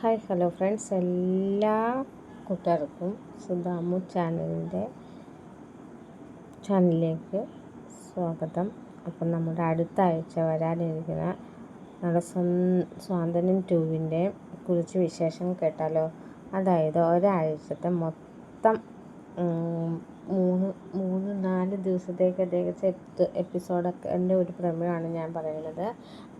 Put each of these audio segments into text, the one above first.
Hi hello friends, എല്ലാ കൂട്ടുകാർക്കും സുധാമു ചാനലിലേക്ക് സ്വാഗതം. അപ്പം നമ്മുടെ അടുത്ത ആഴ്ച വരാനിരിക്കുന്ന നമ്മുടെ സ്വാതന്ത്ര്യം 2 കുറിച്ച് വിശേഷം കേട്ടാലോ. അതായത് ഒരാഴ്ചത്തെ മൊത്തം 3-4 ദിവസത്തേക്ക് ഏകദേശം എപ്പിസോഡൊക്കെ എൻ്റെ ഒരു പ്രമേയമാണ് ഞാൻ പറയുന്നത്.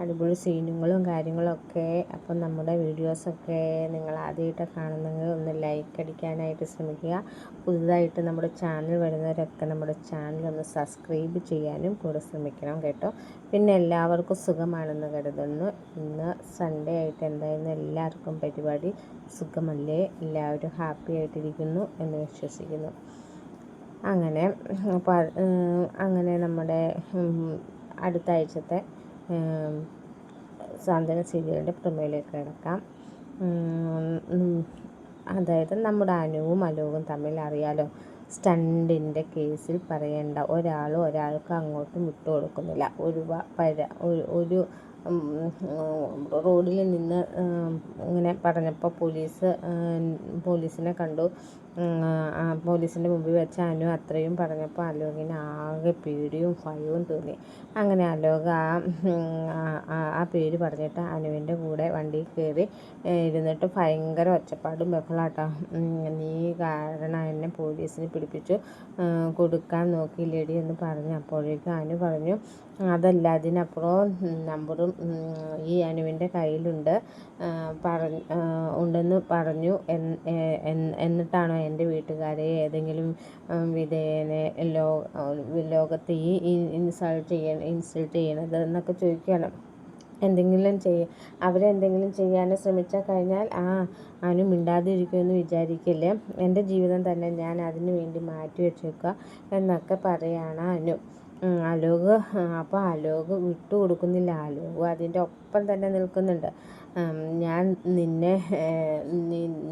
അടിപൊളി സീനുകളും കാര്യങ്ങളൊക്കെ. അപ്പം നമ്മുടെ വീഡിയോസൊക്കെ നിങ്ങൾ ആദ്യമായിട്ട് കാണുന്നെങ്കിൽ ഒന്ന് ലൈക്ക് അടിക്കാനായിട്ട് ശ്രമിക്കുക. പുതുതായിട്ട് നമ്മുടെ ചാനൽ വരുന്നവരൊക്കെ നമ്മുടെ ചാനൽ ഒന്ന് സബ്സ്ക്രൈബ് ചെയ്യാനും കൂടെ ശ്രമിക്കണം കേട്ടോ. പിന്നെ എല്ലാവർക്കും സുഖമാണെന്ന് കരുതുന്നു. ഇന്ന് സൺഡേ ആയിട്ട് എന്തായിരുന്നു എല്ലാവർക്കും പരിപാടി? സുഖമല്ലേ? എല്ലാവരും ഹാപ്പി ആയിട്ടിരിക്കുന്നു എന്ന് വിശ്വസിക്കുന്നു. അങ്ങനെ നമ്മുടെ അടുത്ത ആഴ്ചത്തെ സ്വാതന്ത്ര്യ സീരിയലിൻ്റെ പ്രമേയിലേക്ക് കിടക്കാം. അതായത് നമ്മുടെ അനുവും അലോകും തമ്മിൽ അറിയാലോ, സ്റ്റണ്ടിൻ്റെ കേസിൽ പറയേണ്ട ഒരാളും ഒരാൾക്ക് അങ്ങോട്ടും വിട്ടു കൊടുക്കുന്നില്ല. ഒരു റോഡിൽ നിന്ന് ഇങ്ങനെ പറഞ്ഞപ്പോൾ പോലീസിനെ കണ്ടു. പോലീസിൻ്റെ മുമ്പിൽ വെച്ച് അനു അത്രയും പറഞ്ഞപ്പോൾ അലോകിന് ആകെ പേടിയും ഭയവും തോന്നി. അങ്ങനെ അലോക് ആ പേര് പറഞ്ഞിട്ട് അനുവിൻ്റെ കൂടെ വണ്ടിയിൽ കയറി ഇരുന്നിട്ട് ഭയങ്കര ഒച്ചപ്പാടും ബഹളാട്ടോ. നീ കാരണം എന്നെ പോലീസിന് പിടിപ്പിച്ചു കൊടുക്കാൻ നോക്കിയില്ലേടി എന്ന് പറഞ്ഞു. അപ്പോഴേക്കും അനു പറഞ്ഞു, അതല്ല, അതിനപ്പുറം നമ്പറും ഈ അനുവിൻ്റെ കയ്യിലുണ്ട് ഉണ്ടെന്ന് പറഞ്ഞു. എന്നിട്ടാണോ എൻ്റെ വീട്ടുകാരെ ഏതെങ്കിലും വിധേയനെ ലോകത്ത് ഈ ഇൻസൾട്ട് ചെയ്യണത് എന്നൊക്കെ ചോദിക്കുകയാണ്. അവരെന്തെങ്കിലും ചെയ്യാൻ ശ്രമിച്ചാൽ കഴിഞ്ഞാൽ അനു മിണ്ടാതിരിക്കുമെന്ന് വിചാരിക്കില്ലേ. എൻ്റെ ജീവിതം തന്നെ ഞാൻ അതിനു വേണ്ടി മാറ്റി വെച്ചേക്കുക എന്നൊക്കെ പറയാണ് അനു. അലോക് വിട്ടു കൊടുക്കുന്നില്ല. അലോക് അതിൻ്റെ ഒപ്പം തന്നെ നിൽക്കുന്നുണ്ട്. ഞാൻ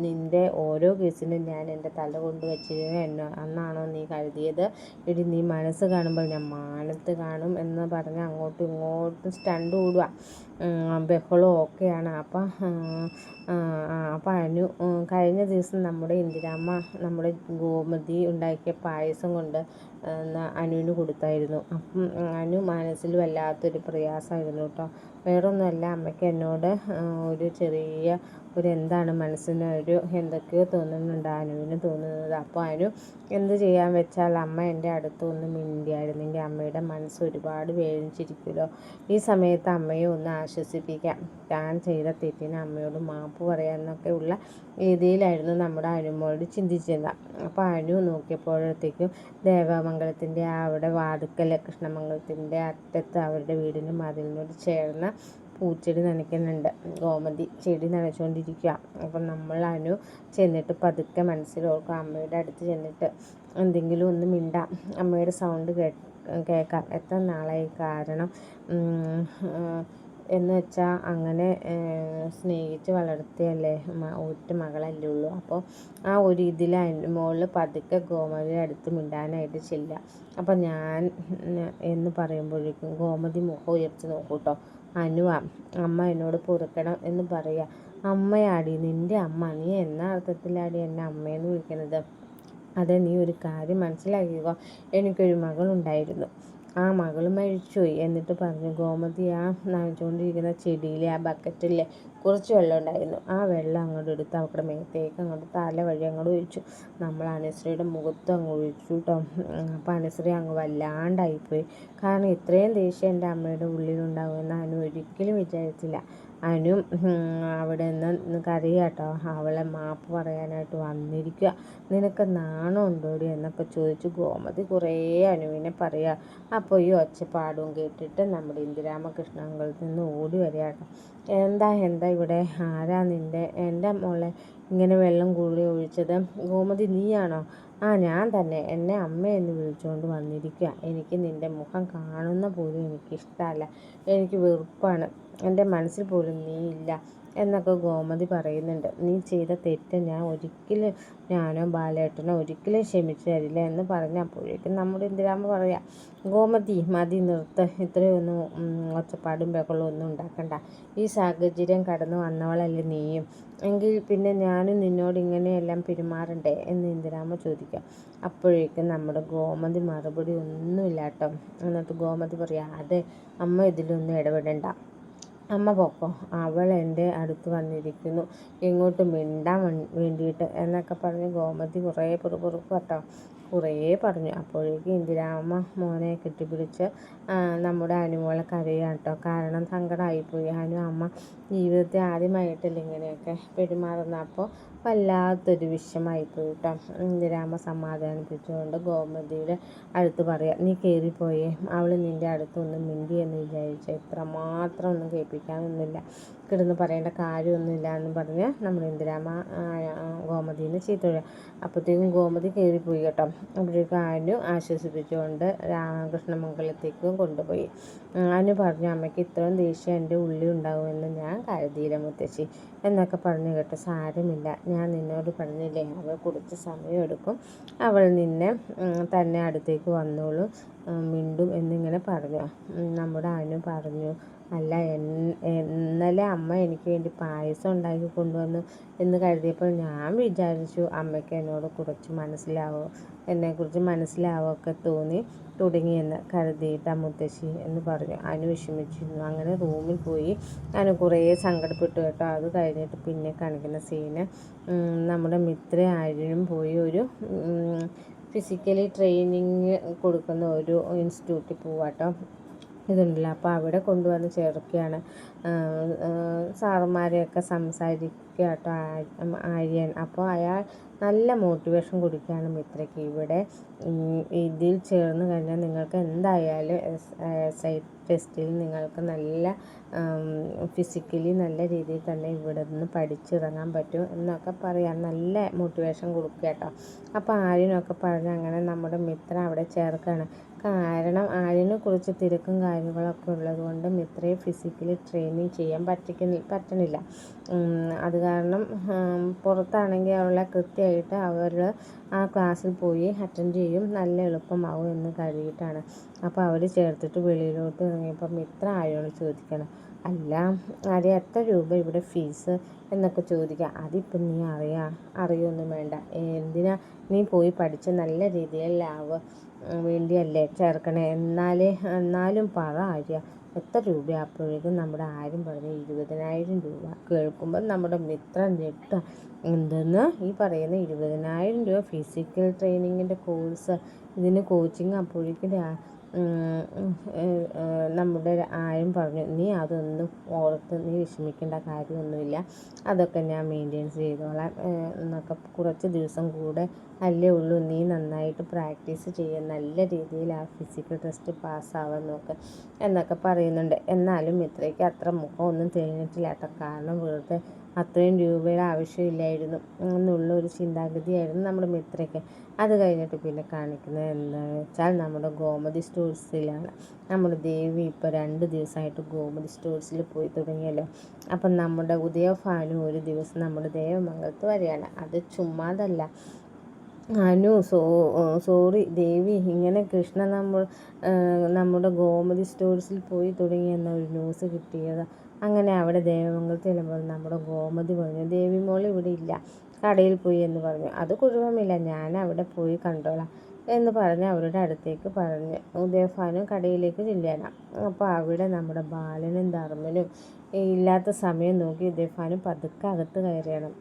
നിൻ്റെ ഓരോ കേസിലും ഞാൻ എൻ്റെ തല കൊണ്ട് വെച്ചിരുന്നു അന്നാണോ നീ കരുതിയത്? എടി, നീ മനസ്സ് കാണുമ്പോൾ ഞാൻ മാനത്ത് കാണും എന്ന് പറഞ്ഞ് അങ്ങോട്ടും ഇങ്ങോട്ടും സ്റ്റണ്ട് കൂടുക, ബഹളവും ഒക്കെയാണ്. അപ്പം അനു കഴിഞ്ഞ ദിവസം നമ്മുടെ ഇന്ദിരാമ്മ നമ്മുടെ ഗോമതി ഉണ്ടാക്കിയ പായസം കൊണ്ട് അനുവിന് കൊടുത്തായിരുന്നു. അപ്പം അനു മനസ്സിൽ വല്ലാത്തൊരു പ്രയാസമായിരുന്നു കേട്ടോ. വേറൊന്നുമല്ല, അമ്മയ്ക്ക് എന്നോട് എന്താണ് മനസ്സിന് എന്തൊക്കെയോ തോന്നുന്നുണ്ട് അനുവിന് തോന്നുന്നത്. അപ്പോൾ അനു എന്ത് ചെയ്യാൻ വെച്ചാൽ, അമ്മ എൻ്റെ അടുത്ത് ഒന്ന് മിണ്ടിയായിരുന്നെങ്കിൽ അമ്മയുടെ മനസ്സ് ഒരുപാട് വേദനിച്ചിരിക്കുമല്ലോ. ഈ സമയത്ത് അമ്മയെ ഒന്ന് ആശ്വസിപ്പിക്കാം, താൻ ചെയ്ത തെറ്റിന് അമ്മയോട് മാപ്പ് പറയാമെന്നൊക്കെ ഉള്ള രീതിയിലായിരുന്നു നമ്മുടെ അനുമോളോട് ചിന്തിച്ചിരുന്നത്. അപ്പോൾ അനു നോക്കിയപ്പോഴത്തേക്കും ദേവമംഗലത്തിൻ്റെ അവിടെ വാതുക്കൽ കൃഷ്ണമംഗലത്തിൻ്റെ അറ്റത്ത് അവരുടെ വീടിന് മതിലിനോട് ചേർന്ന് പൂച്ചെടി നനയ്ക്കുന്നുണ്ട്. ഗോമതി ചെടി നനച്ചുകൊണ്ടിരിക്കുക. അപ്പം നമ്മൾ അനു ചെന്നിട്ട് പതുക്കെ മനസ്സിലോർക്കും, അമ്മയുടെ അടുത്ത് ചെന്നിട്ട് എന്തെങ്കിലും ഒന്ന് മിണ്ടാം, അമ്മയുടെ സൗണ്ട് കേൾക്കാം. എത്ര നാളായി കാരണം എന്ന് വെച്ചാൽ അങ്ങനെ സ്നേഹിച്ച് വളർത്തിയല്ലേ, ഒറ്റ മകളല്ലേ ഉള്ളൂ. അപ്പോൾ ആ ഒരു ഇതിൽ മോള് പതുക്കെ ഗോമതിയുടെ അടുത്ത് മിണ്ടാനായിട്ട് ചെല്ലുക. അപ്പം ഞാൻ എന്ന് പറയുമ്പോഴേക്കും ഗോമതി മുഖം ഉയർത്തി നോക്കൂട്ടോ. അനുവാ, അമ്മ എന്നോട് പൊറുക്കണം എന്ന് പറയുക. അമ്മയാടി, നിൻ്റെ അമ്മ? നീ എന്നാ അർത്ഥത്തിലാടി എന്നെ അമ്മയെന്ന് വിളിക്കുന്നത്? അതെ, നീ ഒരു കാര്യം മനസ്സിലാക്കിക്കോ, എനിക്കൊരു മകളുണ്ടായിരുന്നു, ആ മകൾ മരിച്ചുപോയി. എന്നിട്ട് പറഞ്ഞു ഗോമതി, നനച്ചുകൊണ്ടിരിക്കുന്ന ചെടിയിലെ ആ ബക്കറ്റിലെ കുറച്ച് വെള്ളം ഉണ്ടായിരുന്നു. ആ വെള്ളം അങ്ങോട്ട് എടുത്ത് അവരുടെ മേത്തേക്ക് അങ്ങോട്ട് തല വഴി അങ്ങോട്ട് ഒഴിച്ചു. നമ്മൾ അനുശ്രീയുടെ മുഖത്തും അങ്ങ് ഒഴിച്ചു കേട്ടോ. അപ്പോൾ അനുശ്രീ അങ്ങ് വല്ലാണ്ടായിപ്പോയി. കാരണം ഇത്രയും ദേഷ്യം എൻ്റെ അമ്മയുടെ ഉള്ളിലുണ്ടാകുമെന്ന് അനു ഒരിക്കലും വിചാരിച്ചില്ല. അനു അവിടെ നിന്ന് കരയാട്ടോ. അവളെ മാപ്പ് പറയാനായിട്ട് വന്നിരിക്കുക. നിനക്ക് നാണം ഉണ്ടോടി എന്നൊക്കെ ചോദിച്ചു ഗോമതി കുറേ അനുവിനെ പറയുക. അപ്പോൾ ഈ ഒച്ചപ്പാടും കേട്ടിട്ട് നമ്മുടെ ഇന്ദിരാമകൃഷ്ണാങ്കളത്തിൽ നിന്ന് ഓടി വരികയാട്ടോ. എന്താ ഇവിടെ? ആരാ എൻ്റെ മോളെ ഇങ്ങനെ വെള്ളം കൂടി ഒഴിച്ചത്? ഗോമതി, നീയാണോ? ഞാൻ തന്നെ. എന്നെ അമ്മയെന്ന് വിളിച്ചുകൊണ്ട് വന്നിരിക്കുക. എനിക്ക് നിൻ്റെ മുഖം കാണുന്ന പോലും എനിക്കിഷ്ടമല്ല, എനിക്ക് വെറുപ്പാണ്. എൻ്റെ മനസ്സിൽ പോലും നീ ഇല്ല. എന്നൊക്കെ ഗോമതി പറയുന്നുണ്ട്. നീ ചെയ്ത തെറ്റ് ഞാനോ ബാലേട്ടനോ ഒരിക്കലും ക്ഷമിച്ചു തരില്ല എന്ന് പറഞ്ഞപ്പോഴേക്കും നമ്മുടെ ഇന്ദിരാമ്മ പറയാം, ഗോമതി മതി നിർത്ത്, ഇത്രയൊന്നും ഒച്ചപ്പാടും ബഹളവും ഒന്നും ഉണ്ടാക്കണ്ട. ഈ സാഹചര്യം കടന്നു വന്നവളല്ലേ നീയും, എങ്കിൽ പിന്നെ ഞാനും നിന്നോട് ഇങ്ങനെയെല്ലാം പെരുമാറണ്ടേ എന്ന് ഇന്ദിരാമ്മ ചോദിക്കാം. അപ്പോഴേക്കും നമ്മുടെ ഗോമതി മറുപടി ഒന്നുമില്ല കേട്ടോ. എന്നിട്ട് ഗോമതി പറയാം, അതെ അമ്മ ഇതിലൊന്നും ഇടപെടണ്ട, അമ്മ പൊക്കോ, അവൾ എൻ്റെ അടുത്ത് വന്നിരിക്കുന്നു ഇങ്ങോട്ട് മിണ്ടാൻ വേണ്ടിയിട്ട് എന്നൊക്കെ പറഞ്ഞ് ഗോമതി കുറേ പിറുപിറുക്കും കേട്ടോ. കുറേ പറഞ്ഞു. അപ്പോഴേക്കും ഇന്ദിരാമ്മ മോനെ കെട്ടിപ്പിടിച്ച് നമ്മുടെ അനുമോളെ കരയാണ് കേട്ടോ. കാരണം സങ്കടമായിപ്പോയി. അമ്മ ജീവിതത്തിൽ ആദ്യമായിട്ടല്ലേ ഇങ്ങനെയൊക്കെ പെരുമാറുന്ന. അപ്പോൾ വല്ലാത്തൊരു വിഷമമായിപ്പോയി കേട്ടോ. ഇന്ദിരാമ്മ സമാധാനിപ്പിച്ചുകൊണ്ട് ഗോമതിയുടെ അടുത്ത് പറയാം, നീ കയറിപ്പോയേ, അവൾ നിൻ്റെ അടുത്തൊന്നും മിണ്ടിയെന്ന് വിചാരിച്ച ഇത്രമാത്രം ഒന്നും കേൾപ്പിക്കാനൊന്നുമില്ല, കിടന്ന് പറയേണ്ട കാര്യമൊന്നുമില്ല എന്ന് പറഞ്ഞ് നമ്മുടെ ഇന്ദിരാമ്മ ഗോമതിനെ ചീത്ത പറയാം. അപ്പോഴത്തേക്കും ഗോമതി കയറിപ്പോയി കേട്ടോ. അപ്പോഴേക്കും അനു ആശ്വസിപ്പിച്ചുകൊണ്ട് കൃഷ്ണമംഗലത്തേക്കും കൊണ്ടുപോയി. അനു പറഞ്ഞു, അമ്മയ്ക്ക് ഇത്രയും ദേഷ്യം എൻ്റെ ഉള്ളിൽ ഉണ്ടാകുമെന്ന് ഞാൻ കരുതിയില്ല മുത്തശ്ശി എന്നൊക്കെ പറഞ്ഞു കേട്ടോ. സാരമില്ല, ഞാൻ നിന്നോട് പറഞ്ഞില്ലേ, അവൾ കുറച്ച് സമയമെടുക്കും, അവൾ നിന്നെ തന്നെ അടുത്തേക്ക് വന്നോളൂ, മിണ്ടും എന്നിങ്ങനെ പറഞ്ഞു. നമ്മുടെ അനു പറഞ്ഞു, അല്ല ഇന്നലെ അമ്മ എനിക്ക് വേണ്ടി പായസം ഉണ്ടാക്കി കൊണ്ടുവന്നു എന്ന് കരുതിയപ്പോൾ ഞാൻ വിചാരിച്ചു അമ്മയ്ക്ക് എന്നോട് കുറച്ച് എന്നെക്കുറിച്ച് മനസ്സിലാവുകയൊക്കെ തുടങ്ങിയെന്ന് കരുതിയിട്ടാ മുത്തശ്ശി എന്ന് പറഞ്ഞു. അനു വിഷമിച്ചിരുന്നു. അങ്ങനെ റൂമിൽ പോയി അനു കുറേ സങ്കടപ്പെട്ടു കേട്ടോ. അത് കഴിഞ്ഞിട്ട് പിന്നെ കാണിക്കുന്ന സീന് നമ്മുടെ മിത്ര ആര്യനും പോയി ഒരു ഫിസിക്കലി ട്രെയിനിങ് കൊടുക്കുന്ന ഒരു ഇൻസ്റ്റിറ്റ്യൂട്ടിൽ പോവാട്ടോ. ഇതുണ്ടല്ലോ. അപ്പോൾ അവിടെ കൊണ്ടുവന്ന് ചേർക്കുകയാണ്. സാറുമാരെയൊക്കെ സംസാരിക്കുക കേട്ടോ ആര്യൻ. അപ്പോൾ അയാൾ നല്ല മോട്ടിവേഷൻ കൊടുക്കുകയാണ് മിത്രയ്ക്ക്. ഇതിൽ ചേർന്ന് കഴിഞ്ഞാൽ നിങ്ങൾക്ക് എന്തായാലും SI ടെസ്റ്റിൽ നിങ്ങൾക്ക് നല്ല ഫിസിക്കലി നല്ല രീതിയിൽ തന്നെ ഇവിടെ നിന്ന് പഠിച്ചിറങ്ങാൻ പറ്റും എന്നൊക്കെ പറയാൻ നല്ല മോട്ടിവേഷൻ കൊടുക്കുക കേട്ടോ. അപ്പോൾ ആര്യനൊക്കെ പറഞ്ഞ് അങ്ങനെ നമ്മുടെ മിത്ര അവിടെ ചേർക്കുകയാണ്. കാരണം ആര്യനെ കുറിച്ച് തിരക്കും കാര്യങ്ങളൊക്കെ ഉള്ളത് കൊണ്ട് മിത്രയെ ഫിസിക്കലി ട്രെയിനിങ് ചെയ്യാൻ പറ്റണില്ല. അത് കാരണം പുറത്താണെങ്കിൽ അവളെ കൃത്യമായിട്ട് അവർ ആ ക്ലാസ്സിൽ പോയി അറ്റൻഡ് ചെയ്യും, നല്ല എളുപ്പമാവും എന്ന് കരുതിയിട്ടാണ്. അപ്പോൾ അവർ ചേർത്തിട്ട് വെളിയിലോട്ട് ഇറങ്ങിയപ്പോൾ മിത്ര ആര്യനോട് ചോദിക്കണം, അല്ല ആര്യ എത്ര രൂപ ഇവിടെ ഫീസ് എന്നൊക്കെ ചോദിക്കുക. അതിപ്പം നീ അറിയൊന്നും വേണ്ട, എന്തിനാ നീ പോയി പഠിച്ച് നല്ല രീതിയിൽ വേണ്ടിയല്ലേ ചേർക്കണേ, എന്നാലും പറ ആര്യ എത്ര രൂപ. അപ്പോഴേക്കും നമ്മുടെ ആര്യം പറഞ്ഞ് 20,000 രൂപ. കേൾക്കുമ്പോൾ നമ്മുടെ മിത്രം ഞെട്ടുക. എന്തെന്ന് ഈ പറയുന്ന 20,000 രൂപ ഫിസിക്കൽ ട്രെയിനിങ്ങിൻ്റെ കോഴ്സ്, ഇതിന് കോച്ചിങ്. അപ്പോഴേക്കും നമ്മുടെ ആര്യം പറഞ്ഞു, നീ അതൊന്നും ഓർത്ത് നീ വിഷമിക്കേണ്ട കാര്യമൊന്നുമില്ല, അതൊക്കെ ഞാൻ മെയിൻറ്റെയിൻസ് ചെയ്തോളാം എന്നൊക്കെ. കുറച്ച് ദിവസം കൂടെ അല്ലേ ഉള്ളൂ, നീ നന്നായിട്ട് പ്രാക്ടീസ് ചെയ്യുക, നല്ല രീതിയിൽ ആ ഫിസിക്കൽ ടെസ്റ്റ് പാസ്സാവാൻ നോക്ക് എന്നൊക്കെ പറയുന്നുണ്ട്. എന്നാലും മിത്രയ്ക്ക് അത്ര മുഖമൊന്നും തെളിഞ്ഞിട്ടില്ല കേട്ടോ. കാരണം വെറുതെ അത്രയും രൂപയുടെ ആവശ്യമില്ലായിരുന്നു എന്നുള്ള ഒരു ചിന്താഗതിയായിരുന്നു നമ്മുടെ മിത്രയ്ക്ക്. അത് കഴിഞ്ഞിട്ട് പിന്നെ കാണിക്കുന്നത് എന്താണെന്ന് വെച്ചാൽ നമ്മുടെ ഗോമതി സ്റ്റോഴ്സിലാണ്. നമ്മുടെ ദേവി ഇപ്പോൾ 2 ദിവസമായിട്ട് ഗോമതി സ്റ്റോഴ്സിൽ പോയി തുടങ്ങിയല്ലോ. അപ്പം നമ്മുടെ ഉദയഭാനു ഒരു ദിവസം നമ്മുടെ ദേവമംഗലത്ത് വരികയാണ്. അത് ചുമ്മാതല്ല, അനു സോറി ദേവി, ഇങ്ങനെ കൃഷ്ണ നമ്മുടെ ഗോമതി സ്റ്റോഴ്സിൽ പോയി തുടങ്ങിയെന്ന ഒരു ന്യൂസ് കിട്ടിയത്. അങ്ങനെ അവിടെ ദേവമംഗലത്ത് ചെല്ലുമ്പോൾ നമ്മുടെ ഗോമതി പറഞ്ഞു, ദേവി മോൾ ഇവിടെ ഇല്ല, കടയിൽ പോയി എന്ന് പറഞ്ഞു. അത് കുഴപ്പമില്ല, ഞാൻ അവിടെ പോയി കണ്ടോളാം എന്ന് പറഞ്ഞ് അവരുടെ അടുത്തേക്ക് പറഞ്ഞ് ഉദയഭാനു കടയിലേക്ക് ചെല്ലുകയാണ്. അപ്പോൾ അവിടെ നമ്മുടെ ബാലനും ധർമ്മനും ഇല്ലാത്ത സമയം നോക്കി ഉദയഭാനു പതുക്കെ അകത്ത് കയറിയാണ്.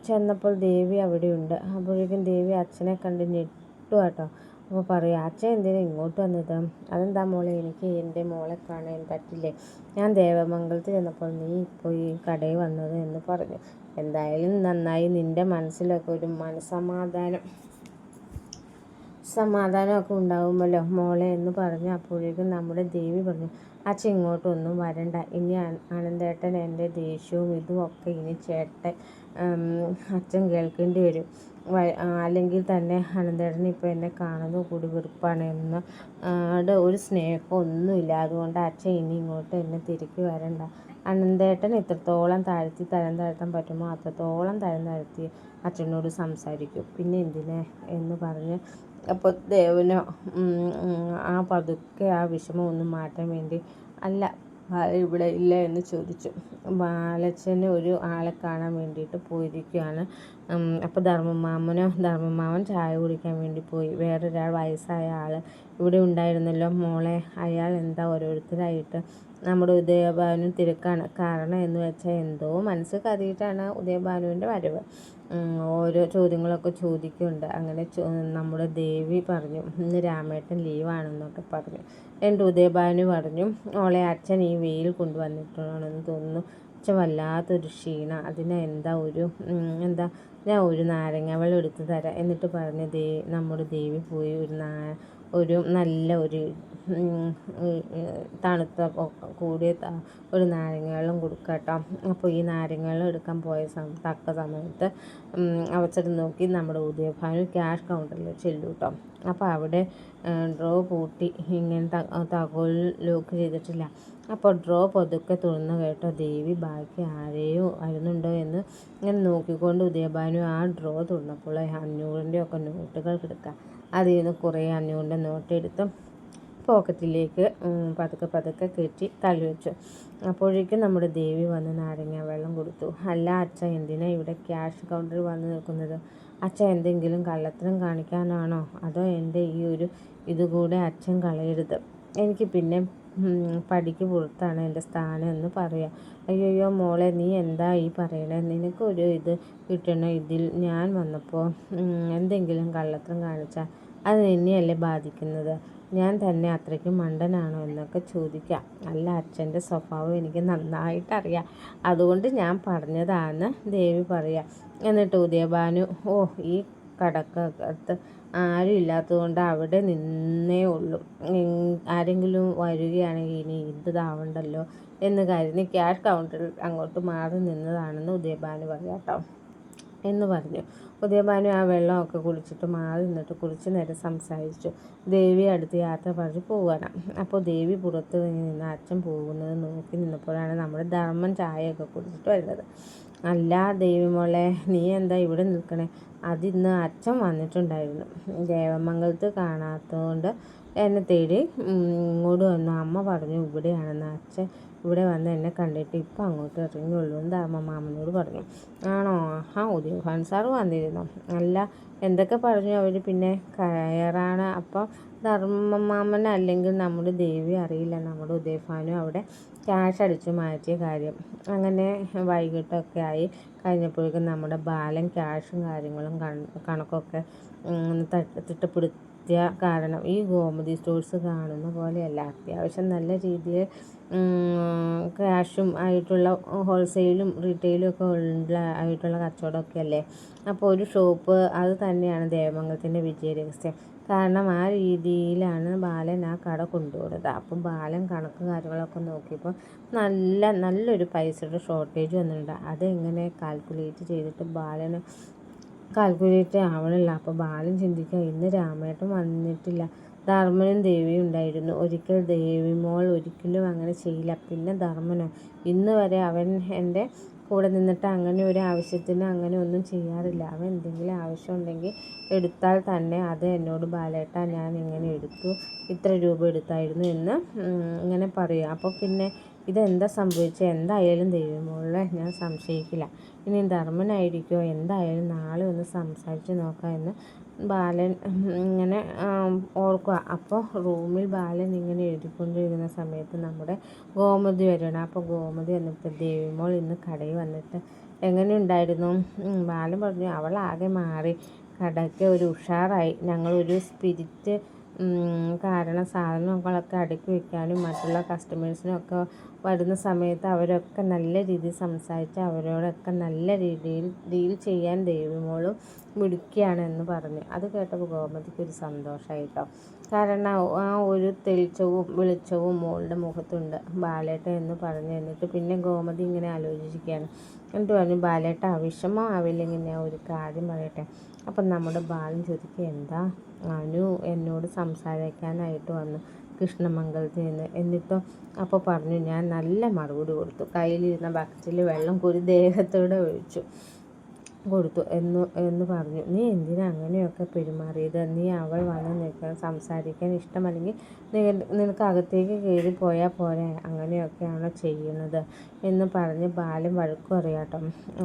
ചെന്നപ്പോൾ ദേവി അവിടെയുണ്ട്. അപ്പോഴേക്കും ദേവി അച്ഛനെ കണ്ട് ഞെട്ടു കേട്ടോ. അപ്പോൾ പറയും, അച്ഛൻ എന്തിനാ ഇങ്ങോട്ട് വന്നത്? അതെന്താ മോളെ, എനിക്ക് എൻ്റെ മോളെ കാണാൻ പറ്റില്ലേ? ഞാൻ ദേവമംഗലത്ത് ചെന്നപ്പോൾ നീ ഇപ്പോൾ ഈ കടയിൽ വന്നത് എന്ന് പറഞ്ഞു. എന്തായാലും നന്നായി, നിൻ്റെ മനസ്സിലൊക്കെ ഒരു സമാധാനമൊക്കെ ഉണ്ടാകുമല്ലോ മോളെ എന്ന് പറഞ്ഞു. അപ്പോഴേക്കും നമ്മുടെ ദേവി പറഞ്ഞു, അച്ഛൻ ഇങ്ങോട്ടൊന്നും വരണ്ട. ഇനി ആനന്ദേട്ടൻ എൻ്റെ ദേഷ്യവും ഇതും ഒക്കെ ഇനി അച്ഛൻ കേൾക്കേണ്ടി വരും. അല്ലെങ്കിൽ തന്നെ ആനന്ദേട്ടൻ ഇപ്പോൾ എന്നെ കാണുന്നത് കൂടി വെറുപ്പാണ് എന്ന് ഒരു സ്നേഹമൊന്നുമില്ല. അതുകൊണ്ട് അച്ഛൻ ഇനി ഇങ്ങോട്ട് എന്നെ തിരികെ വരണ്ട. അനന്തേട്ടൻ എത്രത്തോളം തരം താഴ്ത്താൻ പറ്റുമോ അത്രത്തോളം തരം താഴ്ത്തി അച്ഛനോട് സംസാരിക്കും. പിന്നെ എന്തിനാ എന്ന് പറഞ്ഞ് അപ്പോൾ ദേവനോ പതുക്കെ ആ വിഷമം ഒന്ന് മാറ്റാൻ വേണ്ടി, അല്ല ഇവിടെ ഇല്ല എന്ന് ചോദിച്ചു. ബാലച്ചന് ഒരു ആളെ കാണാൻ വേണ്ടിയിട്ട് പോയിരിക്കുകയാണ്. അപ്പോൾ ധർമ്മമാമൻ ചായ കുടിക്കാൻ വേണ്ടി പോയി. വേറൊരാൾ വയസ്സായ ആൾ ഇവിടെ ഉണ്ടായിരുന്നല്ലോ മോളെ, അയാൾ എന്താ ഓരോരുത്തരായിട്ട് നമ്മുടെ ഉദയഭാനു തിരക്കാണ്. കാരണം എന്ന് വെച്ചാൽ എന്തോ മനസ്സ് കരുതിയിട്ടാണ് ഉദയഭാനുവിൻ്റെ വരവ്. ഓരോ ചോദ്യങ്ങളൊക്കെ ചോദിക്കുന്നുണ്ട്. അങ്ങനെ നമ്മുടെ ദേവി പറഞ്ഞു, ഇന്ന് രാമേട്ടൻ ലീവാണെന്നൊക്കെ പറഞ്ഞു. എൻ്റെ ഉദയഭാനു പറഞ്ഞു, ഓളെ അച്ഛൻ ഈ വെയിൽ കൊണ്ടുവന്നിട്ടാണെന്ന് തോന്നുന്നു. അച്ഛൻ വല്ലാത്തൊരു ക്ഷീണ. അതിന് ഞാൻ ഒരു നാരങ്ങ വെള്ളം എടുത്ത് തരാം. എന്നിട്ട് പറഞ്ഞ് നമ്മുടെ ദേവി പോയി ഒരു നല്ല ഒരു തണുത്ത കൂടിയ ഒരു നാരങ്ങ വെള്ളം കൊടുക്കുക കേട്ടോ. അപ്പോൾ ഈ നാരങ്ങ വെള്ളം എടുക്കാൻ പോയ തക്ക സമയത്ത് അവസരം നോക്കി നമ്മുടെ ഉദയഭാനു ക്യാഷ് കൗണ്ടറിൽ ചെല്ലും കേട്ടോ. അപ്പോൾ അവിടെ ഡ്രോ പൂട്ടി ഇങ്ങനെ താക്കോൽ ലോക്ക് ചെയ്തിട്ടില്ല. അപ്പോൾ ഡ്രോ പതുക്കെ തുറന്ന് കേട്ടോ ദേവി ബാക്കി ആരെയോ വരുന്നുണ്ടോ എന്ന് ഇങ്ങനെ നോക്കിക്കൊണ്ട് ഉദയഭാനു ആ ഡ്രോ തുറന്നപ്പോൾ 500 ഒക്കെ നോട്ടുകൾ കിടക്കുക. അതിൽ നിന്ന് കുറേ 500 നോട്ട് എടുത്ത് പോക്കറ്റിലേക്ക് പതുക്കെ കയറ്റി തള്ളി വെച്ചു. അപ്പോഴേക്കും നമ്മുടെ ദേവി വന്ന് നാരങ്ങ വെള്ളം കൊടുത്തു. അല്ല അച്ഛ, എന്തിനാ ഇവിടെ ക്യാഷ് കൗണ്ടറിൽ വന്ന് നിൽക്കുന്നത്? അച്ഛ എന്തെങ്കിലും കള്ളത്തരം കാണിക്കാനാണോ? അതോ എൻ്റെ ഈ ഒരു ഇതുകൂടെ അച്ഛൻ കളയരുത്. എനിക്ക് പിന്നെ പടിക്ക് പുറത്താണ് എൻ്റെ സ്ഥാനം എന്ന് പറയാം. അയ്യോ മോളെ, നീ എന്താ ഈ പറയണേ? നിനക്കൊരു ഇത് കിട്ടണ ഇതിൽ ഞാൻ വന്നപ്പോൾ എന്തെങ്കിലും കള്ളത്തരം കാണിച്ചാൽ അത് നിന്നെയല്ലേ ബാധിക്കുന്നത്? ഞാൻ തന്നെ അത്രയ്ക്കും മണ്ടനാണോ എന്നൊക്കെ ചോദിക്കാം. അല്ല, അച്ഛൻ്റെ സ്വഭാവം എനിക്ക് നന്നായിട്ടറിയാം, അതുകൊണ്ട് ഞാൻ പറഞ്ഞതാന്ന് ദേവി പറയാം. എന്നിട്ട് ഉദയഭാനു, ഈ കടക്കകത്ത് ആരും ഇല്ലാത്തതുകൊണ്ട് അവിടെ നിന്നേ ഉള്ളൂ. ആരെങ്കിലും വരികയാണെങ്കിൽ ഇനി ഇതാവണ്ടല്ലോ എന്ന് കരുതി ക്യാഷ് കൗണ്ടറിൽ അങ്ങോട്ട് മാറി നിന്നതാണെന്ന് ഉദയഭാനു പറയാം കേട്ടോ എന്ന് പറഞ്ഞു. ഉദയഭാനു ആ വെള്ളമൊക്കെ കുടിച്ചിട്ട് മാറി നിന്നിട്ട് കുറച്ച് നേരം സംസാരിച്ചു. ദേവി അടുത്ത് യാത്ര പറഞ്ഞ് പോവുകയാണ്. അപ്പോൾ ദേവി പുറത്ത് നിന്ന് അച്ഛൻ പോകുന്നത് നോക്കി നിന്നപ്പോഴാണ് നമ്മുടെ ധർമ്മൻ ചായയൊക്കെ കുടിച്ചിട്ട് വരുന്നത്. അല്ല ദേവി മോളെ, നീ എന്താ ഇവിടെ നിൽക്കണേ? അതിന്ന് അച്ഛൻ വന്നിട്ടുണ്ടായിരുന്നു. ദേവമംഗലത്ത് കാണാത്തതുകൊണ്ട് എന്നെ തേടി ഇങ്ങോട്ട് വന്നു. അമ്മ പറഞ്ഞു ഇവിടെയാണെന്ന്. അച്ഛൻ ഇവിടെ വന്ന് എന്നെ കണ്ടിട്ട് ഇപ്പം അങ്ങോട്ട് ഇറങ്ങിയുള്ളൂ എന്ന് ധർമ്മമാമനോട് പറഞ്ഞു. ആണോ? ഉദയഭാൻ സാറ് വന്നിരുന്നു. അല്ല, എന്തൊക്കെ പറഞ്ഞു അവർ? പിന്നെ കയറാണ്. അപ്പോൾ ധർമ്മമാമൻ അല്ലെങ്കിൽ നമ്മുടെ ദേവി അറിയില്ല നമ്മുടെ ഉദയഭാനു അവിടെ ക്യാഷ് അടിച്ചു മാറ്റിയ കാര്യം. അങ്ങനെ വൈകിട്ടൊക്കെ ആയി കഴിഞ്ഞപ്പോഴേക്കും നമ്മുടെ ബാലൻ ക്യാഷും കാര്യങ്ങളും കണക്കൊക്കെ തിട്ടപ്പെടുത്തിയ കാരണം ഈ ഗോമതി സ്റ്റോഴ്സ് കാണുന്ന പോലെയല്ല. അത്യാവശ്യം നല്ല രീതിയിൽ ക്യാഷും ആയിട്ടുള്ള ഹോൾസെയിലും റീറ്റെയിലും ഒക്കെ ആയിട്ടുള്ള കച്ചവടമൊക്കെ അല്ലേ. അപ്പോൾ ഒരു ഷോപ്പ് അത് തന്നെയാണ് ദേവമംഗലത്തിൻ്റെ വിജയരഹസ്യം. കാരണം ആ രീതിയിലാണ് ബാലൻ ആ കട കൊണ്ടുപോകുന്നത്. അപ്പം ബാലൻ കണക്ക് കാര്യങ്ങളൊക്കെ നോക്കിയപ്പോൾ നല്ലൊരു പൈസയുടെ ഷോർട്ടേജ് വന്നിട്ടുണ്ട്. അതെങ്ങനെ കാൽക്കുലേറ്റ് ചെയ്തിട്ട് ബാലന് കാൽക്കുലേറ്റ് ആവണില്ല. അപ്പോൾ ബാലൻ ചിന്തിക്കുക, ഇന്ന് രാമേട്ടൻ വന്നിട്ടില്ല, ധർമ്മനും ദേവിയും ഉണ്ടായിരുന്നു. ഒരിക്കൽ ദേവിമോൾ ഒരിക്കലും അങ്ങനെ ചെയ്യില്ല. പിന്നെ ധർമ്മനോ? ഇന്ന് വരെ അവൻ എൻ്റെ കൂടെ നിന്നിട്ട് അങ്ങനെ ഒരു ആവശ്യത്തിന് അങ്ങനെ ഒന്നും ചെയ്യാറില്ല. അവൻ എന്തെങ്കിലും ആവശ്യമുണ്ടെങ്കിൽ എടുത്താൽ തന്നെ അത് എന്നോട് ബാലേട്ടാ ഞാൻ ഇങ്ങനെ എടുത്തു, ഇത്ര രൂപ എടുത്തായിരുന്നു എന്ന് ഇങ്ങനെ പറയും. അപ്പോൾ പിന്നെ ഇതെന്താ സംഭവിച്ചത്? എന്തായാലും ദേവിമോളെ ഞാൻ സംശയിക്കില്ല. ഇനി ധർമ്മനായിരിക്കുമോ? എന്തായാലും നാളെ ഒന്ന് സംസാരിച്ച് നോക്കാം എന്ന് ബാലൻ ഇങ്ങനെ ഓർക്കുക. അപ്പോൾ റൂമിൽ ബാലൻ ഇങ്ങനെ എഴുതിക്കൊണ്ടിരിക്കുന്ന സമയത്ത് നമ്മുടെ ഗോമതി വരണം. അപ്പോൾ ഗോമതി വന്നിട്ട്, ദേവിമോൾ ഇന്ന് കടയിൽ വന്നിട്ട് എങ്ങനെയുണ്ടായിരുന്നു? ബാലൻ പറഞ്ഞു, അവളാകെ മാറി, കടയ്ക്ക് ഒരു ഉഷാറായി. ഞങ്ങളൊരു സ്പിരിറ്റ് കാരണം സാധനങ്ങളൊക്കെ അടുക്കി വയ്ക്കാനും മറ്റുള്ള കസ്റ്റമേഴ്സിനൊക്കെ വരുന്ന സമയത്ത് അവരൊക്കെ നല്ല രീതിയിൽ സംസാരിച്ച് അവരോടൊക്കെ നല്ല രീതിയിൽ ഡീൽ ചെയ്യാൻ ദേവിമോളും മിടുക്കിയാണെന്ന് പറഞ്ഞു. അത് കേട്ടപ്പോൾ ഗോമതിക്ക് ഒരു സന്തോഷമായിട്ടോ. കാരണം ആ ഒരു തെളിച്ചവും വെളിച്ചവും മോളുടെ മുഖത്തുണ്ട്. ബാലേട്ട എന്ന് പറഞ്ഞു. എന്നിട്ട് പിന്നെ ഗോമതി ഇങ്ങനെ ആലോചിക്കുകയാണ്. എന്നിട്ട് പറഞ്ഞു, ബാലേട്ട വിഷമം ആവില്ലെങ്കിൽ ഞാൻ ഒരു കാര്യം പറയട്ടെ. അപ്പം നമ്മുടെ ബാലൻ ചോദിക്കുക, എന്താ? അനു എന്നോട് സംസാരിക്കാനായിട്ട് വന്നു കൃഷ്ണമംഗലത്തിൽ നിന്ന്. എന്നിട്ടോ? അപ്പോൾ പറഞ്ഞു, ഞാൻ നല്ല മറുപടി കൊടുത്തു. കയ്യിലിരുന്ന ബക്കറ്റിൽ വെള്ളം കോരി ദേഹത്തോടെ ഒഴിച്ചു കൊടുത്തു എന്ന് പറഞ്ഞു. നീ എന്തിനാ അങ്ങനെയൊക്കെ പെരുമാറിയത്? നീ അവൾ വന്ന് നിൽക്കാൻ സംസാരിക്കാൻ ഇഷ്ടമല്ലെങ്കിൽ നിനക്ക് അകത്തേക്ക് കയറി പോയാൽ പോരെ, അങ്ങനെയൊക്കെയാണോ ചെയ്യുന്നത് എന്ന് പറഞ്ഞ് ബാലൻ വഴക്കു പറയാട്ടോ.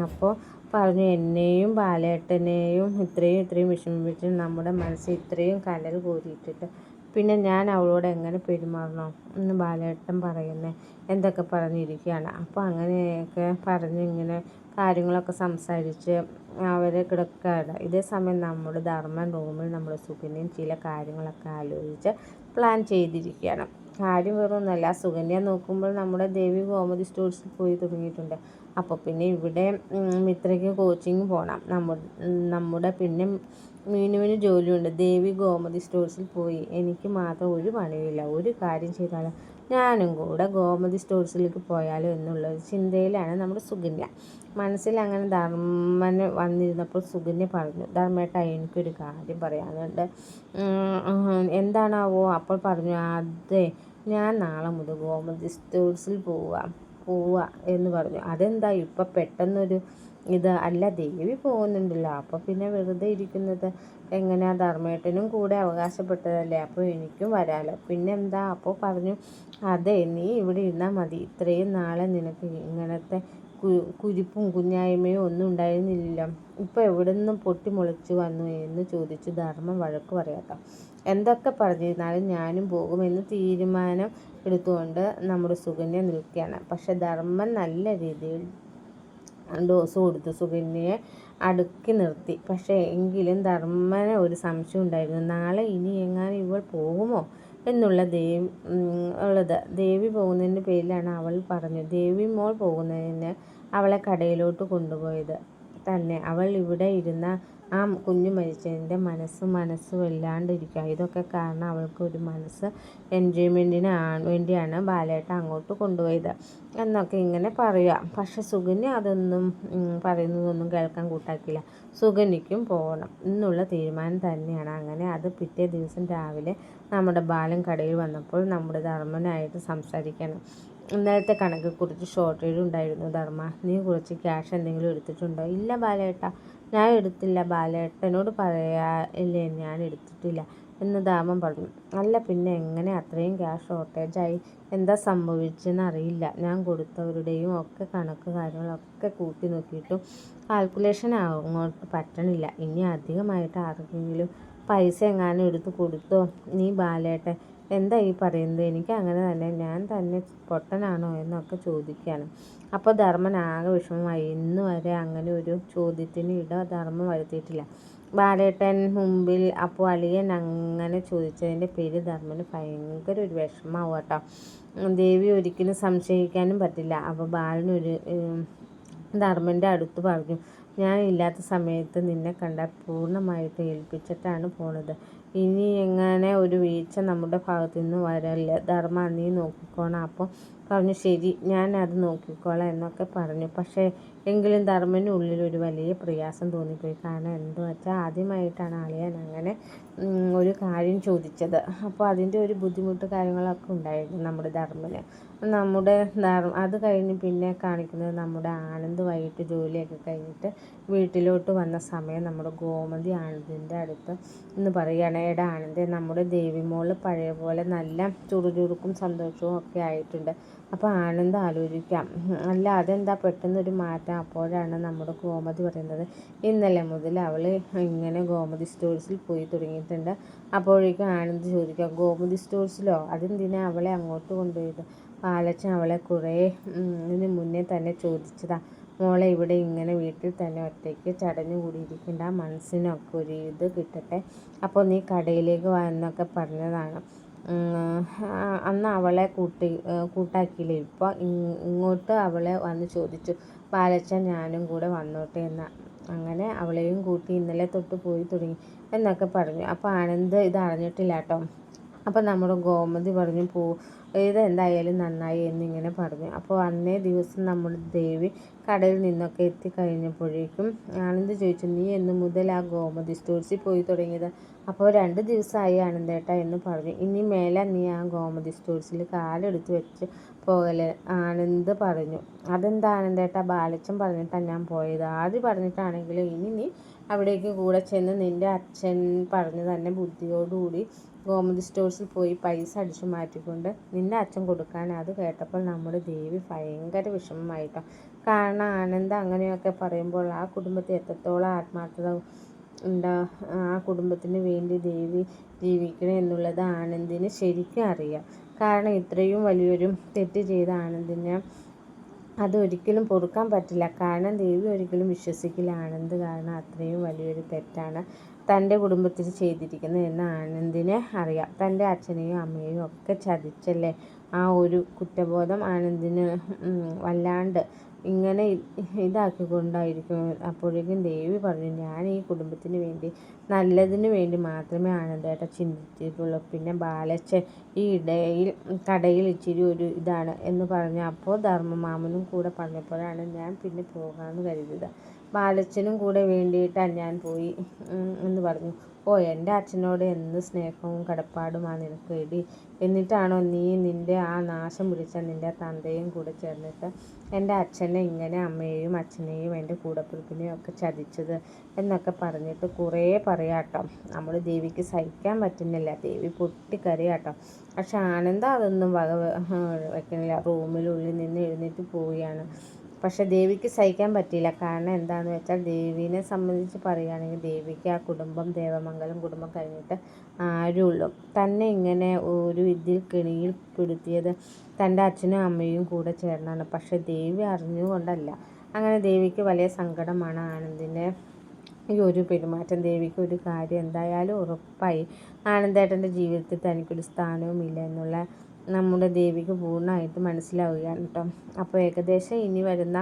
അപ്പോൾ പറഞ്ഞു, എന്നെയും ബാലേട്ടനെയും ഇത്രയും വിഷമിപ്പിച്ച് നമ്മുടെ മനസ്സിൽ ഇത്രയും കനൽ കോരിയിട്ടിട്ട് പിന്നെ ഞാൻ അവളോട് എങ്ങനെ പെരുമാറണോ എന്ന് ബാലേട്ടൻ പറയുന്നത് എന്തൊക്കെ പറഞ്ഞിരിക്കുകയാണ്. അപ്പോൾ അങ്ങനെയൊക്കെ പറഞ്ഞ് ഇങ്ങനെ കാര്യങ്ങളൊക്കെ സംസാരിച്ച് അവർ കിടക്കുകയാണ്. ഇതേ സമയം നമ്മുടെ ധർമ്മൻ റൂമിൽ നമ്മുടെ സുകന്യയും ചില കാര്യങ്ങളൊക്കെ ആലോചിച്ച് പ്ലാൻ ചെയ്തിരിക്കുകയാണ്. കാര്യം വേറൊന്നുമല്ല, സുകന്യ നോക്കുമ്പോൾ നമ്മുടെ ദേവി ഗോമതി സ്റ്റോഴ്സിൽ പോയി തുടങ്ങിയിട്ടുണ്ട്. അപ്പോൾ പിന്നെ ഇവിടെ മിത്രയ്ക്ക് കോച്ചിങ് പോകണം. നമ്മുടെ പിന്നെ മീനുവിന് ജോലിയുണ്ട്. ദേവി ഗോമതി സ്റ്റോഴ്സിൽ പോയി എനിക്ക് മാത്രം ഒരു പണിയില്ല. ഒരു കാര്യം ചെയ്താലോ, ഞാനും കൂടെ ഗോമതി സ്റ്റോഴ്സിലേക്ക് പോയാലോ എന്നുള്ള ചിന്തയിലാണ് നമ്മുടെ സുകന്യ. മനസ്സിൽ അങ്ങനെ ധർമ്മന് വന്നിരുന്നപ്പോൾ സുകന്യ പറഞ്ഞു, ധർമ്മേട്ട എനിക്കൊരു കാര്യം പറയാനുണ്ട്. എന്താണാവോ? അപ്പോൾ പറഞ്ഞു, അതെ, ഞാൻ നാളെ മുതൽ ഗോമതി സ്റ്റോഴ്സിൽ പോവുക എന്ന് പറഞ്ഞു. അതെന്താ ഇപ്പം പെട്ടെന്നൊരു അല്ല, ദേവി പോകുന്നുണ്ടല്ലോ, അപ്പോൾ പിന്നെ വെറുതെ ഇരിക്കുന്നത് എങ്ങനെയാ? ധർമ്മേട്ടനും കൂടെ അവകാശപ്പെട്ടതല്ലേ, അപ്പോൾ എനിക്കും വരാമല്ലോ, പിന്നെന്താ? അപ്പോൾ പറഞ്ഞു, അതെ, നീ ഇവിടെ ഇരുന്നാൽ മതി. ഇത്രയും നാളെ നിനക്ക് ഇങ്ങനത്തെ കുരിപ്പും കുഞ്ഞായ്മയും ഒന്നും ഉണ്ടായിരുന്നില്ലല്ലോ, ഇപ്പോൾ എവിടെ നിന്നും പൊട്ടിമുളച്ചു വന്നു എന്ന് ചോദിച്ചു ധർമ്മം വഴക്ക് പറയാട്ടോ. എന്തൊക്കെ പറഞ്ഞിരുന്നാലും ഞാനും പോകുമെന്ന് തീരുമാനം എടുത്തുകൊണ്ട് നമ്മുടെ സുകന്യ നിൽക്കുകയാണ്. പക്ഷെ ധർമ്മൻ നല്ല രീതിയിൽ ഡോസ് കൊടുത്തു, സുകന്യയെ അടുക്കി നിർത്തി. പക്ഷേ എങ്കിലും ധർമ്മന് ഒരു സംശയം ഉണ്ടായിരുന്നു. നാളെ ഇനി എങ്ങാനും ഇവൾ പോകുമോ എന്നുള്ള ദേവി പോകുന്നതിൻ്റെ പേരിലാണ് അവൾ പറഞ്ഞു. ദേവി മോൾ പോകുന്നതിന് അവളെ കടയിലോട്ട് കൊണ്ടുപോയത് തന്നെ. അവൾ ഇവിടെ ഇരുന്ന ആ കുഞ്ഞു മരിച്ചതിൻ്റെ മനസ്സ് വല്ലാണ്ടിരിക്കുക. ഇതൊക്കെ കാരണം അവൾക്ക് ഒരു മനസ്സ് എൻജോയ്മെൻറ്റിന് വേണ്ടിയാണ് ബാലേട്ട അങ്ങോട്ട് കൊണ്ടുപോയത് എന്നൊക്കെ ഇങ്ങനെ പറയുക. പക്ഷെ സുകന്യ അതൊന്നും പറയുന്നതൊന്നും കേൾക്കാൻ കൂട്ടാക്കില്ല. സുകന്യയ്ക്കും പോകണം എന്നുള്ള തീരുമാനം തന്നെയാണ്. അങ്ങനെ അത് പിറ്റേ ദിവസം രാവിലെ നമ്മുടെ ബാലൻ കടയിൽ വന്നപ്പോൾ നമ്മുടെ ധർമ്മനായിട്ട് സംസാരിക്കണം. ഇന്നലത്തെ കണക്ക് കുറച്ച് ഷോർട്ടേജ് ഉണ്ടായിരുന്നു. ധർമ്മ, നീ കുറച്ച് ക്യാഷ് എന്തെങ്കിലും എടുത്തിട്ടുണ്ടോ? ഇല്ല ബാലേട്ട, ഞാൻ എടുത്തില്ല. ബാലേട്ടനോട് പറയാല്ലേ, ഞാൻ എടുത്തിട്ടില്ല എന്ന് ധർമ്മൻ പറഞ്ഞു. അല്ല പിന്നെ എങ്ങനെ അത്രയും ക്യാഷ് ഷോർട്ടേജായി? എന്താ സംഭവിച്ചെന്ന് അറിയില്ല. ഞാൻ കൊടുത്തവരുടെയും ഒക്കെ കണക്ക് കാര്യങ്ങളൊക്കെ കൂട്ടി നോക്കിയിട്ടും കാൽക്കുലേഷൻ അങ്ങോട്ട് പറ്റണില്ല. ഇനി അധികമായിട്ട് ആർക്കെങ്കിലും പൈസ എങ്ങാനും എടുത്ത് കൊടുത്തോ നീ ബാലേട്ടൻ? എന്താ ഈ പറയുന്നത്? എനിക്ക് അങ്ങനെ തന്നെ, ഞാൻ തന്നെ പൊട്ടനാണോ എന്നൊക്കെ ചോദിക്കുകയാണ്. അപ്പോൾ ധർമ്മൻ ആകെ വിഷമമായി. ഇന്ന് വരെ അങ്ങനെ ഒരു ചോദ്യത്തിന് ധർമ്മം വരുത്തിയിട്ടില്ല ബാലേട്ടൻ മുമ്പിൽ. അപ്പോൾ അളിയൻ അങ്ങനെ ചോദിച്ചതിൻ്റെ പേര് ധർമ്മന് ഭയങ്കര ഒരു വിഷമാവും കേട്ടോ. ദേവി ഒരിക്കലും സംശയിക്കാനും പറ്റില്ല. അപ്പോൾ ബാലനൊരു ധർമ്മൻ്റെ അടുത്ത് പറഞ്ഞു, ഞാൻ ഇല്ലാത്ത സമയത്ത് നിന്നെ കണ്ടാൽ പൂർണ്ണമായിട്ട് ഏൽപ്പിച്ചിട്ടാണ് പോണത്. ഇനി എങ്ങനെ ഒരു വീഴ്ച നമ്മുടെ ഭാഗത്തു നിന്ന് വരല്ല ധർമ്മ, നീ നോക്കിക്കോണം. അപ്പോൾ പറഞ്ഞു, ശരി, ഞാൻ അത് നോക്കിക്കോളാം എന്നൊക്കെ പറഞ്ഞു. പക്ഷേ എങ്കിലും ധർമ്മന് ഉള്ളിൽ ഒരു വലിയ പ്രയാസം തോന്നിപ്പോയി. കാരണം എന്താ വെച്ചാൽ ആദ്യമായിട്ടാണ് അളിയൻ അങ്ങനെ ഒരു കാര്യം ചോദിച്ചത്. അപ്പോൾ അതിൻ്റെ ഒരു ബുദ്ധിമുട്ട് കാര്യങ്ങളൊക്കെ ഉണ്ടായിരുന്നു നമ്മുടെ ധർമ്മന്. അത് കഴിഞ്ഞ് പിന്നെ കാണിക്കുന്നത് നമ്മുടെ ആനന്ദ് വൈകിട്ട് ജോലിയൊക്കെ കഴിഞ്ഞിട്ട് വീട്ടിലോട്ട് വന്ന സമയം നമ്മുടെ ഗോമതി ആനന്ദിൻ്റെ അടുത്ത് എന്ന് പറയുകയാണ്, എടാ ആനന്ദേ, നമ്മുടെ ദേവിമോള് പഴയ പോലെ നല്ല ചുറുചുറുക്കും സന്തോഷവും ഒക്കെ ആയിട്ടുണ്ട്. അപ്പോൾ ആനന്ദ് ആലോചിക്കാം, അല്ല അതെന്താ പെട്ടെന്നൊരു മാറ്റം? അപ്പോഴാണ് നമ്മുടെ ഗോമതി പറയുന്നത്, ഇന്നലെ മുതൽ അവൾ ഇങ്ങനെ ഗോമതി സ്റ്റോഴ്സിൽ പോയി തുടങ്ങിയിട്ടുണ്ട്. അപ്പോഴേക്കും ആനന്ദ് ചോദിക്കാം, ഗോമതി സ്റ്റോഴ്സിലോ? അതെന്തിനാ അവളെ അങ്ങോട്ട് കൊണ്ടുപോയത്? പാലച്ചൻ അവളെ കുറേ മുന്നേ തന്നെ ചോദിച്ചതാ, മോളെ ഇവിടെ ഇങ്ങനെ വീട്ടിൽ തന്നെ ഒറ്റയ്ക്ക് ചടഞ്ഞു കൂടിയിരിക്കേണ്ട, മനസ്സിനൊക്കെ ഒരു കിട്ടട്ടെ, അപ്പോൾ നീ കടയിലേക്ക് വാ എന്നൊക്കെ പറഞ്ഞതാണ്. അന്ന് അവളെ കൂട്ടാക്കിയില്ലേ. ഇപ്പോൾ ഇങ്ങോട്ട് അവളെ വന്ന് ചോദിച്ചു, ബാലച്ചൻ ഞാനും കൂടെ വന്നോട്ടെ എന്ന്. അങ്ങനെ അവളെയും കൂട്ടി ഇന്നലെ തൊട്ട് പോയി തുടങ്ങി എന്നൊക്കെ പറഞ്ഞു. അപ്പോൾ ആനന്ദ് ഇത് അറിഞ്ഞിട്ടില്ല കേട്ടോ. അപ്പോൾ നമ്മുടെ ഗോമതി പറഞ്ഞു, ഇതെന്തായാലും നന്നായി എന്നിങ്ങനെ പറഞ്ഞു. അപ്പോൾ അന്നേ ദിവസം നമ്മുടെ ദേവി കടയിൽ നിന്നൊക്കെ എത്തിക്കഴിഞ്ഞപ്പോഴേക്കും ആനന്ദ് ചോദിച്ചു, നീ എന്ന് മുതൽ ആ ഗോമതി സ്റ്റോഴ്സിൽ പോയി തുടങ്ങിയത്? അപ്പോൾ 2 ദിവസമായി ആനന്ദേട്ടാ എന്ന് പറഞ്ഞു. ഇനി മേലെ നീ ആ ഗോമതി സ്റ്റോഴ്സിൽ കാലെടുത്ത് വെച്ച് പോകല്ലേ, ആനന്ദ് പറഞ്ഞു. അതെന്താ ആനന്ദേട്ടാ? ബാലച്ചൻ പറഞ്ഞിട്ടാണ് ഞാൻ പോയത്. ആദ്യം പറഞ്ഞിട്ടാണെങ്കിലും ഇനി നീ അവിടേക്ക് കൂടെ ചെന്ന് നിൻ്റെ അച്ഛൻ പറഞ്ഞു തന്നെ ബുദ്ധിയോടുകൂടി ഗോമതി സ്റ്റോഴ്സിൽ പോയി പൈസ അടിച്ചു മാറ്റിക്കൊണ്ട് നിൻ്റെ അച്ഛൻ കൊടുക്കാൻ. അത് കേട്ടപ്പോൾ നമ്മുടെ ദേവി ഭയങ്കര വിഷമമായിട്ടോ. കാരണം ആനന്ദ് അങ്ങനെയൊക്കെ പറയുമ്പോൾ ആ കുടുംബത്തിൽ എത്രത്തോളം ആത്മാർത്ഥത ആ കുടുംബത്തിന് വേണ്ടി ദേവി ജീവിക്കണം എന്നുള്ളത് ആനന്ദിന് ശരിക്കും അറിയാം. കാരണം ഇത്രയും വലിയൊരു തെറ്റ് ചെയ്ത ആനന്ദിനെ അതൊരിക്കലും പൊറുക്കാൻ പറ്റില്ല. കാരണം ദേവി ഒരിക്കലും വിശ്വസിക്കില്ല ആനന്ദ് കാരണം അത്രയും വലിയൊരു തെറ്റാണ് തൻ്റെ കുടുംബത്തിൽ ചെയ്തിരിക്കുന്നത് എന്ന് ആനന്ദിനെ അറിയാം. തൻ്റെ അച്ഛനെയും അമ്മയെയും ഒക്കെ ചതിച്ചല്ലേ. ആ ഒരു കുറ്റബോധം ആനന്ദിന് വല്ലാണ്ട് ഇങ്ങനെ ഇതാക്കിക്കൊണ്ടായിരിക്കും. അപ്പോഴേക്കും ദേവി പറഞ്ഞു, ഞാൻ ഈ കുടുംബത്തിന് വേണ്ടി നല്ലതിന് വേണ്ടി മാത്രമേ ആനന്ദേട്ട ചിന്തിച്ചിട്ടുള്ളൂ. പിന്നെ ബാലച്ചൻ ഈ ഇടയിൽ കടയിൽ ഇച്ചിരി ഒരു ഇതാണ് എന്ന് പറഞ്ഞു. അപ്പോൾ ധർമ്മമാമനും കൂടെ പറഞ്ഞപ്പോഴാണ് ഞാൻ പിന്നെ പോകാമെന്ന് കരുതിയത്. ബാലച്ചനും കൂടെ വേണ്ടിയിട്ടാണ് ഞാൻ പോയി എന്ന് പറഞ്ഞു. ഓ, എൻ്റെ അച്ഛനോട് എന്ത് സ്നേഹവും കടപ്പാടുമാണ് നിനക്ക് എടി. എന്നിട്ടാണോ നീ നിൻ്റെ ആ നാശം പിടിച്ച നിൻ്റെ തന്തയും കൂടെ ചേർന്നിട്ട് എൻ്റെ അച്ഛനെ ഇങ്ങനെ അമ്മയെയും അച്ഛനെയും എൻ്റെ കൂടപ്പിറപ്പിനെയും ഒക്കെ ചതിച്ചത് എന്നൊക്കെ പറഞ്ഞിട്ട് കുറേ പറയാട്ടോ. നമ്മൾ ദേവിക്ക് സഹിക്കാൻ പറ്റുന്നില്ല. ദേവി പൊട്ടിക്കരയാട്ടോ. പക്ഷെ ആനന്ദ അതൊന്നും വെക്കുന്നില്ല. റൂമിനുള്ളിൽ നിന്ന് എഴുന്നേറ്റ് പോവുകയാണ്. പക്ഷെ ദേവിക്ക് സഹിക്കാൻ പറ്റിയില്ല. കാരണം എന്താണെന്ന് വെച്ചാൽ ദേവീനെ സംബന്ധിച്ച് പറയുകയാണെങ്കിൽ ദേവിക്ക് ആ കുടുംബം ദേവമംഗലം കുടുംബം കഴിഞ്ഞിട്ട് ആരുള്ളൂ. തന്നെ ഇങ്ങനെ ഒരു ഇതിൽ കെണിയിൽ പെടുത്തിയത് തൻ്റെ അച്ഛനും അമ്മയും കൂടെ ചേർന്നാണ്. പക്ഷെ ദേവി അറിഞ്ഞുകൊണ്ടല്ല. അങ്ങനെ ദേവിക്ക് വലിയ സങ്കടമാണ് ആനന്ദിൻ്റെ ഈ ഒരു പെരുമാറ്റം. ദേവിക്ക് ഒരു കാര്യം എന്തായാലും ഉറപ്പായി, ആനന്ദേട്ടൻ്റെ ജീവിതത്തിൽ തനിക്കൊരു സ്ഥാനവുമില്ല എന്നുള്ള നമ്മുടെ ദേവിക്ക് പൂർണ്ണമായിട്ട് മനസ്സിലാവുകയാണ് കേട്ടോ. അപ്പോൾ ഏകദേശം ഇനി വരുന്ന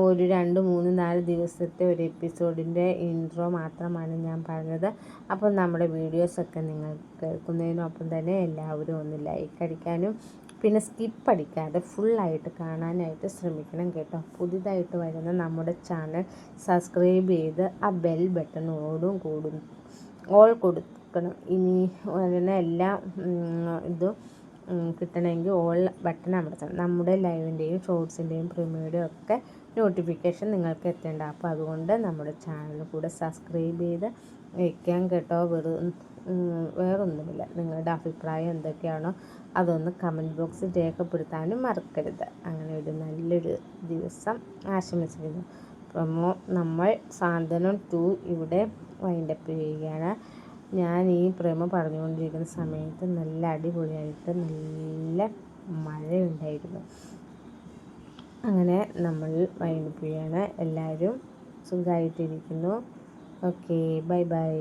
ഒരു 2, 3, 4 ദിവസത്തെ ഒരു എപ്പിസോഡിൻ്റെ ഇൻട്രോ മാത്രമാണ് ഞാൻ പറഞ്ഞത്. അപ്പോൾ നമ്മുടെ വീഡിയോസൊക്കെ നിങ്ങൾ കേൾക്കുന്നതിനൊപ്പം തന്നെ എല്ലാവരും ഒന്ന് ലൈക്ക് അടിക്കാനും പിന്നെ സ്കിപ്പ് അടിക്കാതെ ഫുള്ളായിട്ട് കാണാനായിട്ട് ശ്രമിക്കണം കേട്ടോ. പുതിയതായിട്ട് വരുന്ന നമ്മുടെ ചാനൽ സബ്സ്ക്രൈബ് ചെയ്ത് ആ ബെൽ ബട്ടണോടും ഓൾ കൊടുക്കണം. ഇനി വരുന്ന എല്ലാ ഇതും കിട്ടണമെങ്കിൽ ഓൾ ബട്ടൺ അമർത്തണം. നമ്മുടെ ലൈവിൻ്റെയും ഷോർട്സിൻ്റെയും പ്രീമിയുടെയും ഒക്കെ നോട്ടിഫിക്കേഷൻ നിങ്ങൾക്ക് എത്തേണ്ട. അപ്പോൾ അതുകൊണ്ട് നമ്മുടെ ചാനൽ കൂടെ സബ്സ്ക്രൈബ് ചെയ്ത് വയ്ക്കാൻ കേട്ടോ. വേറൊന്നുമില്ല. നിങ്ങളുടെ അഭിപ്രായം എന്തൊക്കെയാണോ അതൊന്ന് കമൻറ്റ് ബോക്സിൽ രേഖപ്പെടുത്താനും മറക്കരുത്. അങ്ങനെ ഒരു നല്ലൊരു ദിവസം ആശംസിക്കുന്നു. നമ്മൾ സാന്ത്വനം 2 ഇവിടെ വൈൻഡപ്പ് ചെയ്യുകയാണ്. ഞാൻ ഈ പ്രേമ പറഞ്ഞുകൊണ്ടിരിക്കുന്ന സമയത്ത് നല്ല അടിപൊളിയായിട്ട് നല്ല മഴയുണ്ടായിരുന്നു. അങ്ങനെ നമ്മൾ വൈൻഡപ്പ് ചെയ്യുകയാണ്. എല്ലാവരും സുഖമായിട്ടിരിക്കുന്നു. Okay, bye bye.